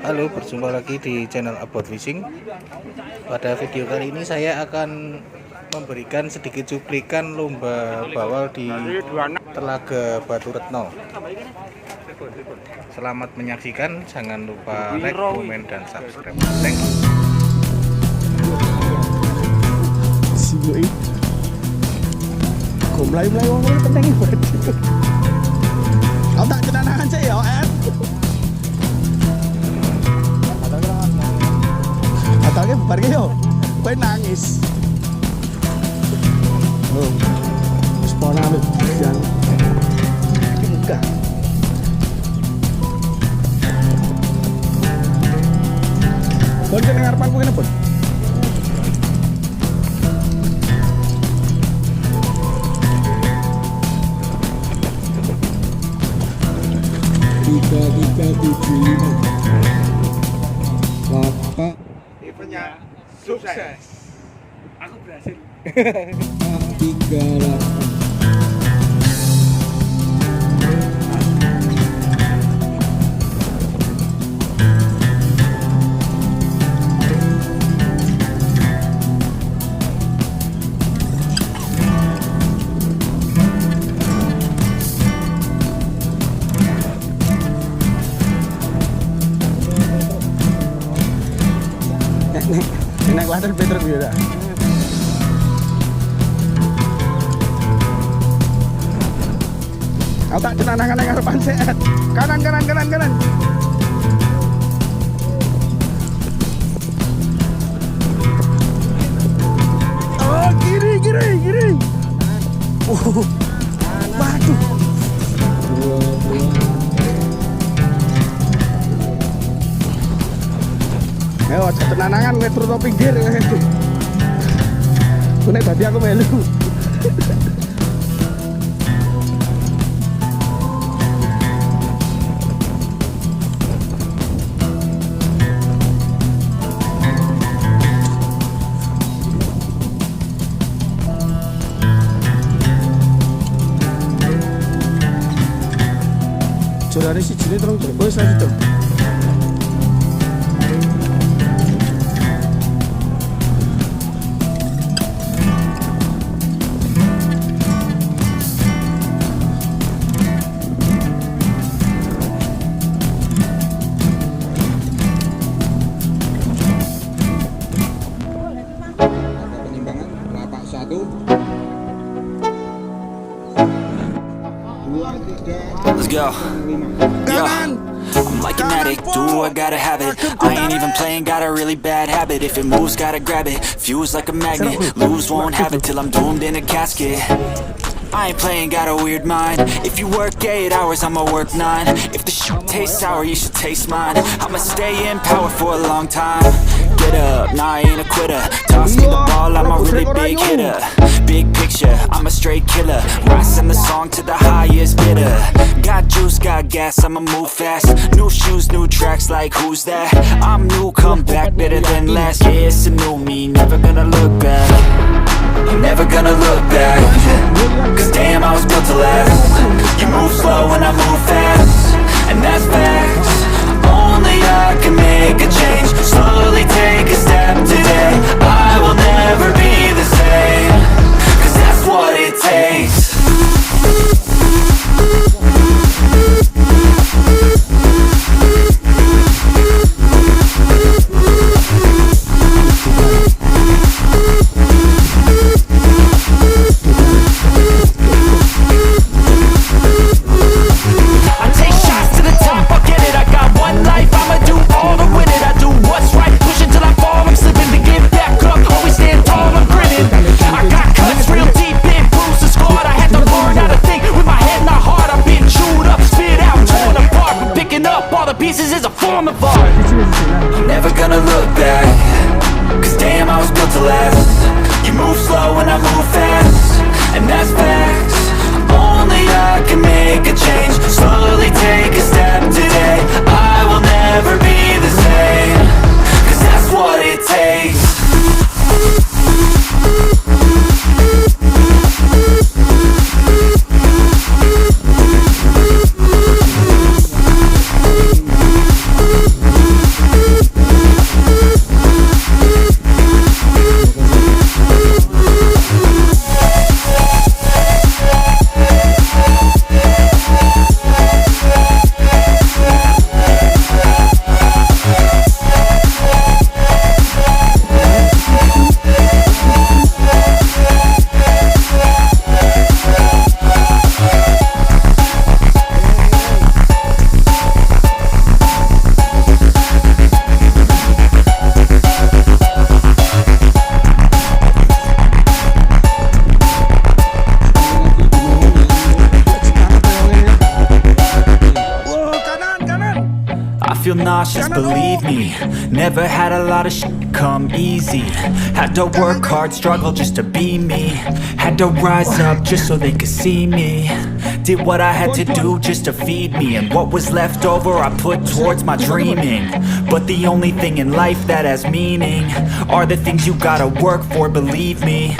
Halo, berjumpa lagi di channel About Fishing. Pada video kali ini saya akan memberikan sedikit cuplikan lomba bawal di Telaga Baturetno. Selamat menyaksikan, jangan lupa like, komen, dan subscribe. Thank you. Mulai-mulai ngomong penting banget. Kau tak cenanakan sih ya, Ed. Atalnya bubar ke yo. Kowe nangis. Oh. Wis pona lu yang muka. Pon jeneng arepanku kene, Pon. Tiga tujuh Bapak eventnya sukses. Aku berhasil. 38. Nek kuatir Peter biasa. Aku tak cenanakan yang harapan sehat. Kanan. Oh, kiri. Waduh. Ayo, tenangan metro to pinggir itu. Kunek tadi aku melu. Curane si jine terus wis lanjut. Let's go. Yo, I'm like an addict, do I gotta have it. I ain't even playing, got a really bad habit. If it moves, gotta grab it, fuse like a magnet. Lose, won't have it till I'm doomed in a casket. I ain't playing, got a weird mind. If you work 8 hours, I'ma work 9. If the shit tastes sour, you should taste mine. I'ma stay in power for a long time. Get up, nah, I ain't a quitter. Toss me the ball, I'm a really big hitter. Big picture, I'm a straight killer. Rising the song to the highest bidder. Got juice, got gas, I'ma move fast. New shoes, new tracks, like who's that? I'm new, come back, better than last. Yeah, it's a new me, never gonna look back. I'm never gonna look back. Cause damn, I was built to last. You move slow and I move fast, and that's facts. Only I can make a change. Slowly take a step today. I will never be the same, cause that's what it takes. Pieces is a form of art. I'm never gonna look back. Cause damn, I was built to last. You move slow and I move fast, and that's facts. Only I can make a change. Slowly take a step today. I will never be the same, cause that's what it takes. nauseous, believe me. Never had a lot of shit come easy. Had to work hard, struggle just to be me. Had to rise up just so they could see me. Did what I had to do just to feed me. And what was left over I put towards my dreaming. But the only thing in life that has meaning are the things you gotta work for, believe me.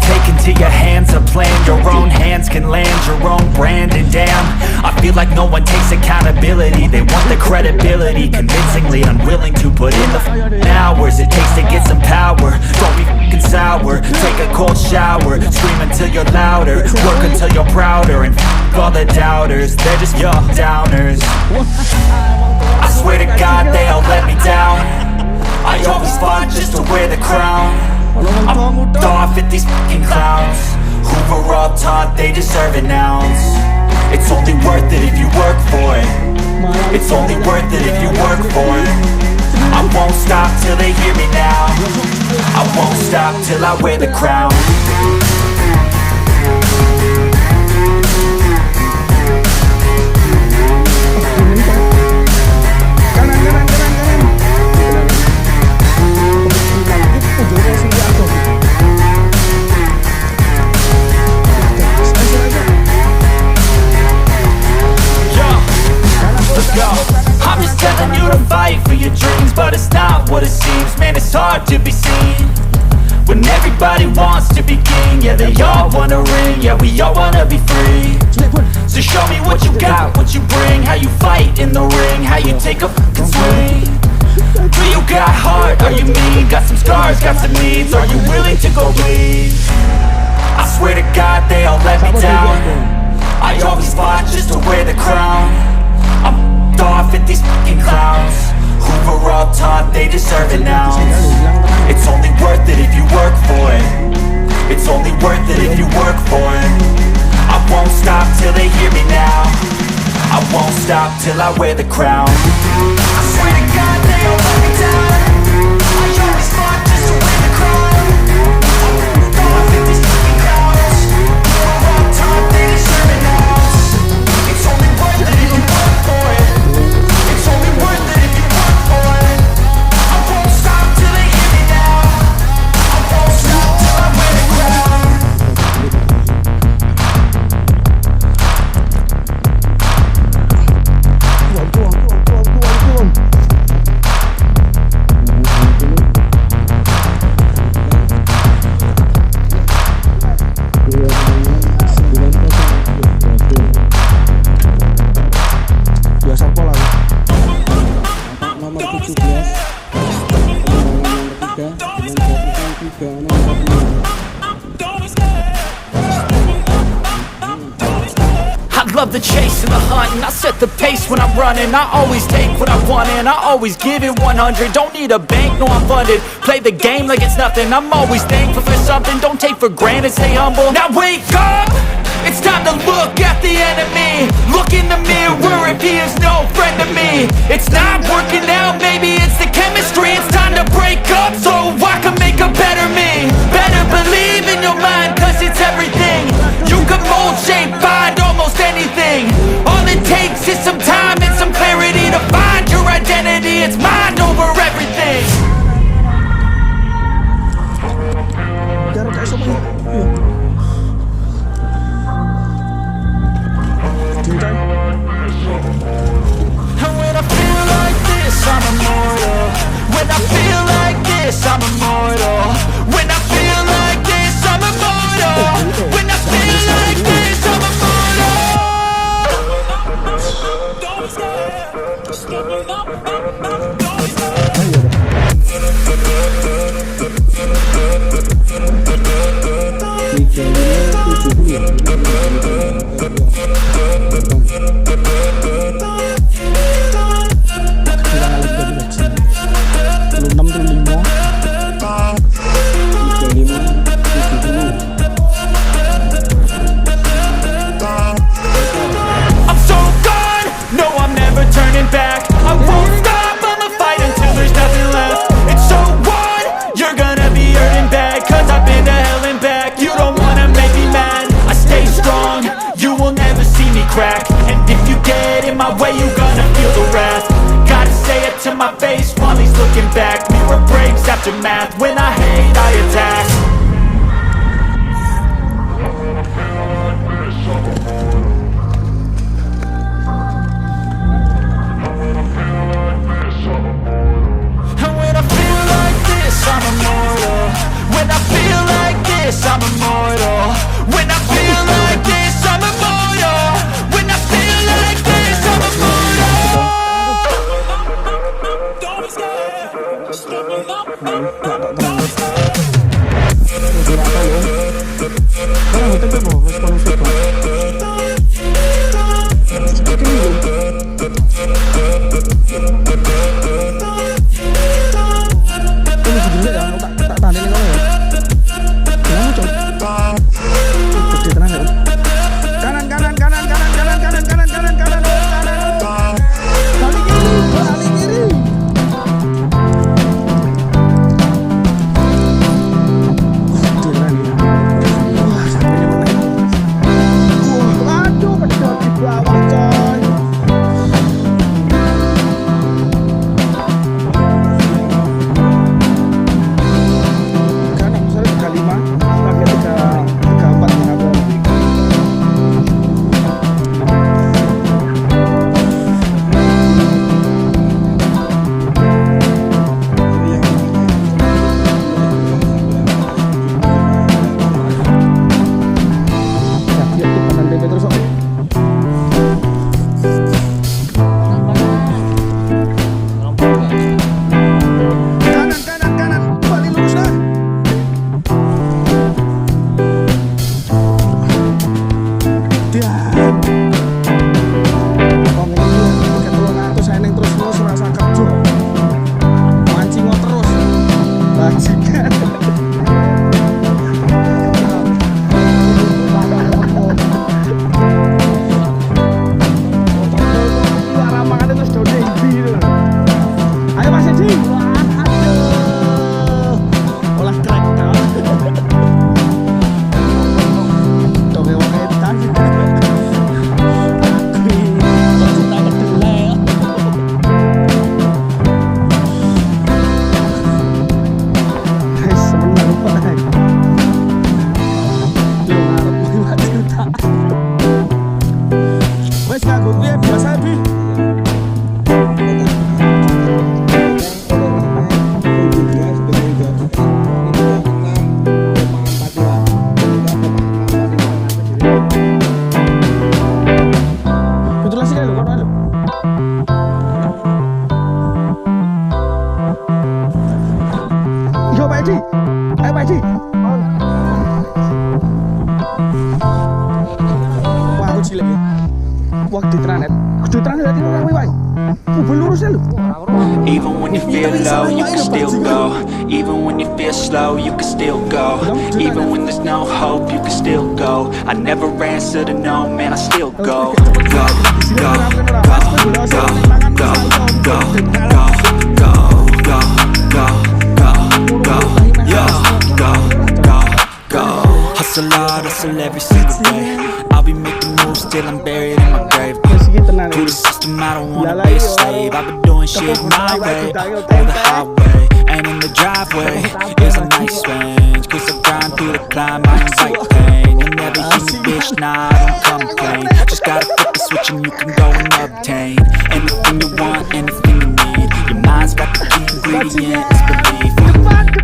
Take into your hands a plan. Your own hands can land your own brand. And damn, I feel like no one takes accountability. They want the credibility, convincingly unwilling to put in the hours it takes to get some power. Don't be f***ing sour. Take a cold shower. Scream until you're louder. Work until you're prouder. And f*** all the doubters, they're just your downers. I swear to God they all let me down. I always fought just to wear the crown. I'm off at these fucking clowns who were all taught they deserve an ounce. It's only worth it if you work for it. It's only worth it if you work for it. I won't stop till they hear me now. I won't stop till I wear the crown. I'm just telling you to fight for your dreams, but it's not what it seems. Man, it's hard to be seen when everybody wants to be king. Yeah, they all wanna ring, yeah, we all wanna be free. So show me what you got, what you bring, how you fight in the ring, how you take a fucking swing. Do you got heart, are you mean? Got some scars, got some needs, are you willing to go bleed? I swear to God they all let me down. I always fought just to wear the crown. I'm off at these fucking clowns who were all taught they deserve an ounce. It's only worth it if you work for it. It's only worth it if you work for it. I won't stop till they hear me now. I won't stop till I wear the crown. I swear to God they all let me down. I always fought just to wear the crown. I'm off at these fucking clowns who were all taught they deserve an ounce. It's only worth it if you work for it. It's only worth it if you work for it. I won't stop till they hear me now. I won't stop till I wear the crown. I love the chase and the hunt, and I set the pace when I'm running. I always take what I want and I always give it 100. Don't need a bank, no I'm funded. Play the game like it's nothing. I'm always thankful for something. Don't take for granted, stay humble. Now wake up! It's time to look at the enemy. Look in the mirror if he is no friend to me. It's not working out, maybe it's the chemistry. It's time to break up so I can make a better me. Better believe in your mind, cause it's everything. You can mold, shape, find almost anything. All it takes is some time and some clarity to find your identity. It's mind over everything. And when I feel like this, I in my face while he's looking back. Mirror breaks after math. When I hate, I attack. And when I feel like this, I'm immortal. When I feel like this, I'm immortal. When I feel like this, I'm immortal. When I feel like this, I'm immortal. Don't be scared. Even when you feel low, you can still go. Even when you feel slow, you can still go. Even when there's no hope, you can still go. I never answer to no, man, I still go. Go, go, go, go, go, go, go, go, go, go, go, go, yo, go, go, go. Hustle hard, hustle every single day. I'll be making moves till I'm buried in my grave. To the system, I don't wanna be a slave. I've been doing shit my way, on the highway. And in the driveway is a nice range. Cause I grind through the climb, I invite pain. You'll never hear me, bitch, nah, I don't complain. Just gotta flip the switch and you can go and obtain anything you want, anything you need. Your mind's got the key ingredient, it's belief.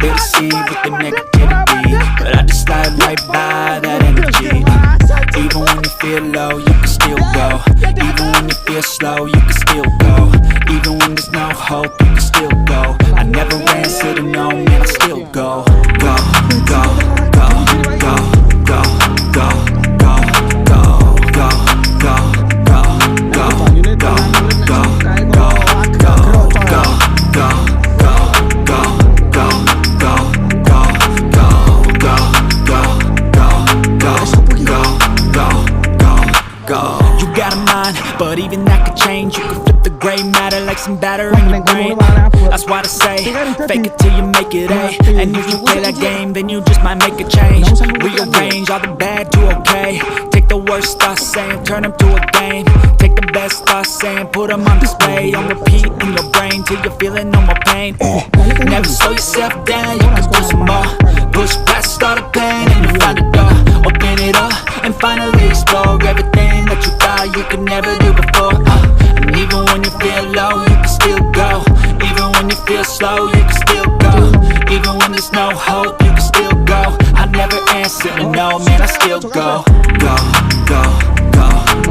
They deceive with the negativity, but I just slide right by that energy. Even when you feel low, you can still go. Even when you feel slow, you can still go. Even when there's no hope, you can still go. I never answer to no, man, I still go. Go, go, go, go, go, go, go, go, go, go, go, go, go, go, go, you got a mind, but even that could change. You can flip the gray matter like some batter in your brain. That's why I say, fake it till you make it A. And if you play that game, then you just might make a change. Rearrange all the bad to okay. Take the worst thoughts saying, turn them to a game. Take the best thoughts saying, put them on display. On repeat in your brain till you're feeling no more pain. Never slow yourself down, you can do some more. Push past all the pain and you find a door. Open it up and finally explore everything that you thought you could never do before. And even when you feel low, you can still go. Even when you feel slow, you can still go. Even when there's no hope, you can still go. I never answer to no, man, I still go. Go, go, go,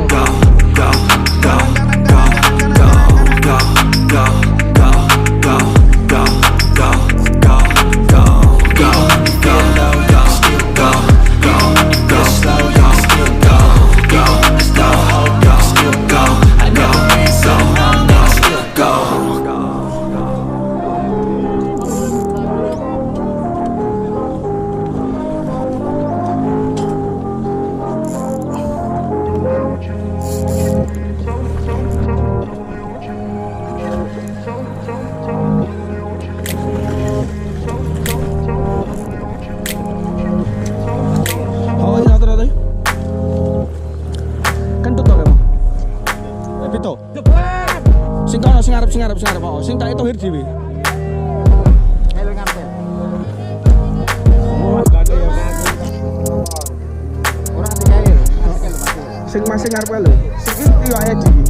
go, go, go, go, go, go, go, go, go, go, go, go, go, go, go, go, still go, go, go, slow, go, still go, go, go, go, still go. I never answer to no, man, I still go. Sing arep sing tak itu hir dhewe. Elo ngambil. Ora digawe. Sing masing arep lho. Sing iki ae dhewe.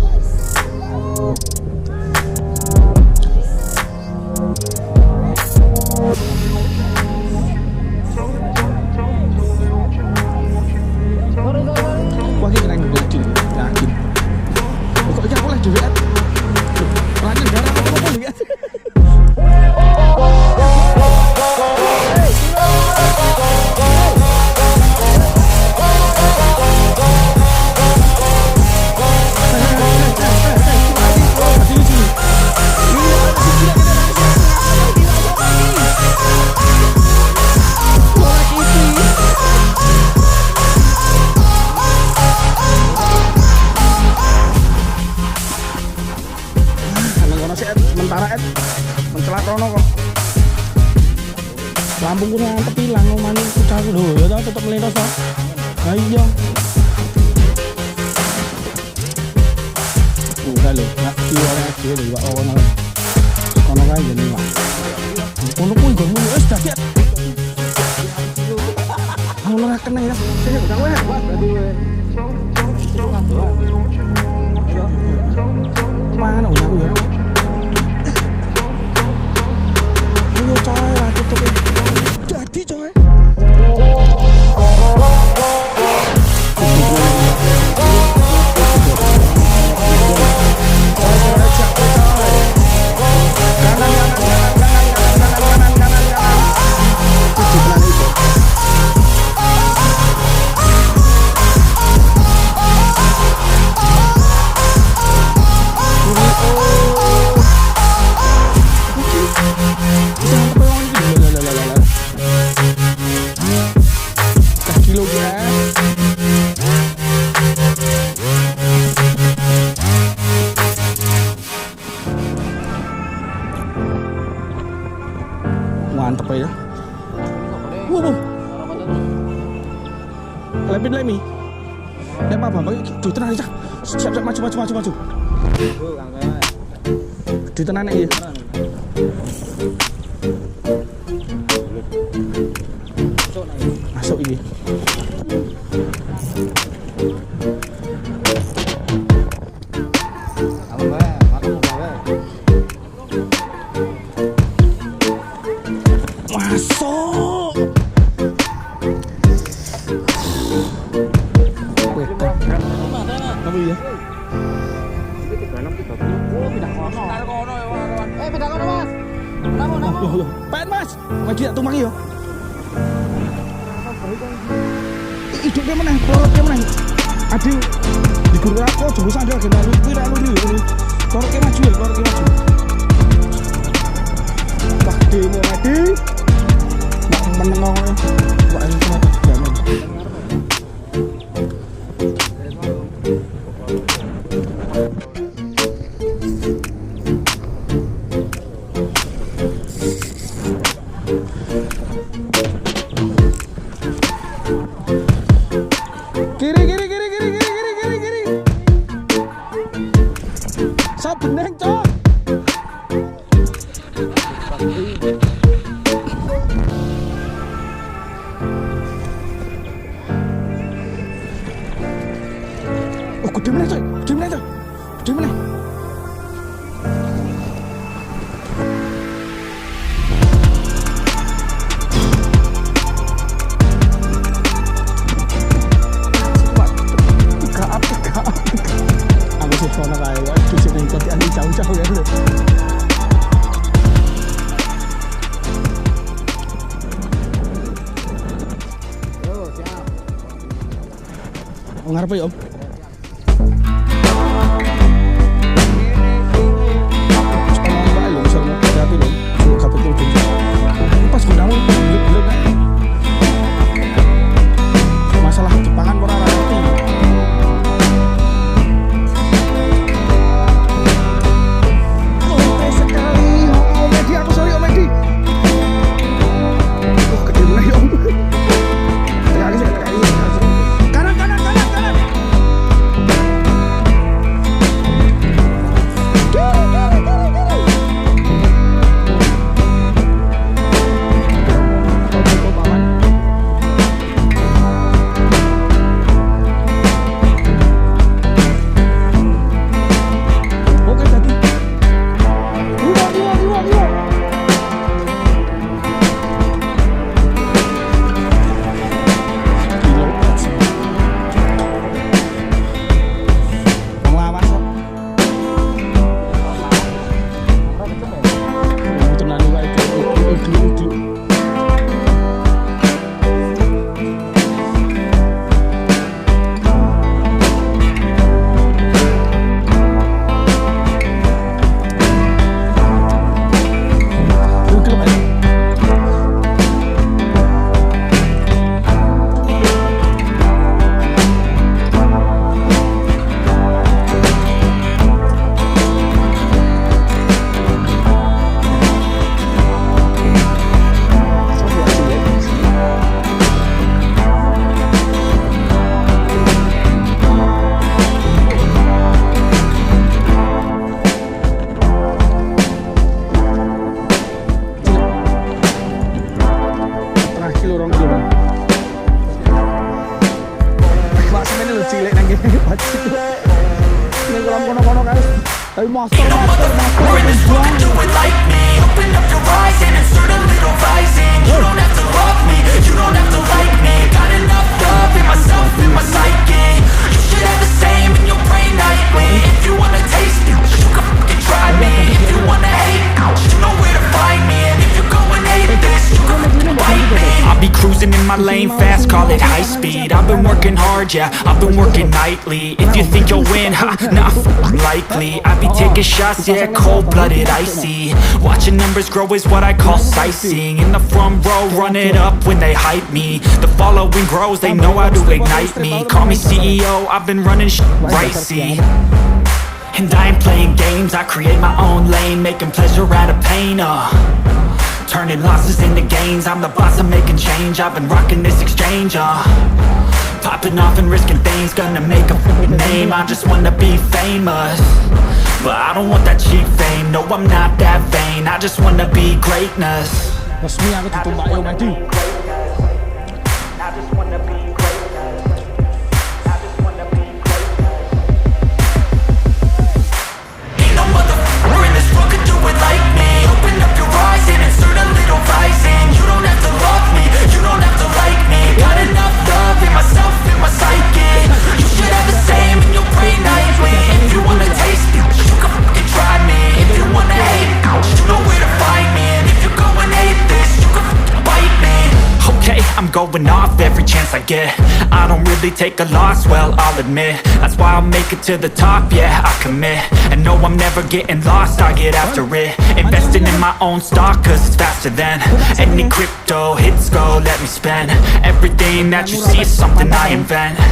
Wah iki nang gede. Yakin. Kok iki aku leh dhewe. Lagi darah apa lihat. Sementara mencelat rono kok. Lambungku ngantep ilang ngomani kucaku lho, ya tetep melintas to. Ha iya. Udah lho, ya ora aja lho kok ono. Kono kae ngene Pak. Ono kuwi nggonmu wis dadi. Ngono ra kena ya. Sing gak kowe. Mana aku ya. Coy, aku tuh jadi coy. Mantep ya. Lebih lemi. Ya apa bang? Duit tenan aja. Siap maju. Duit tenan ya. Masuk ini. Masuk. Tapi ya. Pindah kono Mas. Kenapa? Pen Mas. Lagi tak tumang yo. Hidupnya meneh, pelorotnya meneh. Adi di guru aku jebus aja agenda lu kuwi ra lu ni. Pelorotnya maju ya, pelorotnya maju. Wah, demo mati. Nak menengok. Wah, ini cuma jaman. Kiri. ngarep ya Om. Pas gunamu belum kan? Masalah Jepangan ora ngerti. Oh, sekali. Oh, Medi, aku sorry Om Medi. Oh, gede mulai Om. Sekali. Kanan. Oke, jadi. Dua. Ngelawas Om. Tenan wae iki. Setengah kilo, 2 kilo Bang. Pak semennya lu cilik nang kene pasti. Ning kolam kono-kono guys. Tapi master. We're in this world and do it like me. Open up your eyes and insert a little rising. You don't have to love me, you don't have to like me. Got enough love in myself, in my psyche. You should have the same in your brain nightly. If you wanna taste it, you can fucking try me. If you wanna hate, you know where to find me. And if you're going hate this, you can fucking bite me. I'll be cruising in my lane fast, call it high speed. I've been working hard, yeah, I've been working nightly. If you think you'll win, ha, not likely. I be taking shots, yeah, cold-blooded, icy. Watching numbers grow is what I call sightseeing. In the front row, run it up when they hype me. The following grows, they know how to ignite me. Call me CEO, I've been running right, see. And I ain't playing games, I create my own lane, making pleasure out of pain, turning losses into gains. I'm the boss, I'm making change. I've been rocking this exchange, popping off and risking things, gonna make a fucking name. I just wanna be famous, but I don't want that cheap fame. No, I'm not that vain, I just wanna be greatness. Resmi aku ditumbak Om Medi. Ain't no motherfucker in this world could do it like me. Open up your eyes and insert a little rising. You don't have to love me, you don't have to like me. Got enough love in myself, in my psyche. You should have the same in your brain nightly. If you wanna taste it, you can fucking try me. If you wanna hate, you know where to find me. And if you're going hate this, you can fucking bite me. Okay, I'm going off every chance I get. I don't really take a loss, well, I'll admit. That's why I'll make it to the top, yeah, I commit. And no, I'm never getting lost, I get after it. Investing in my own stock, cause it's faster than any crypto hits go, let me spend. Everything that you see is something I invent.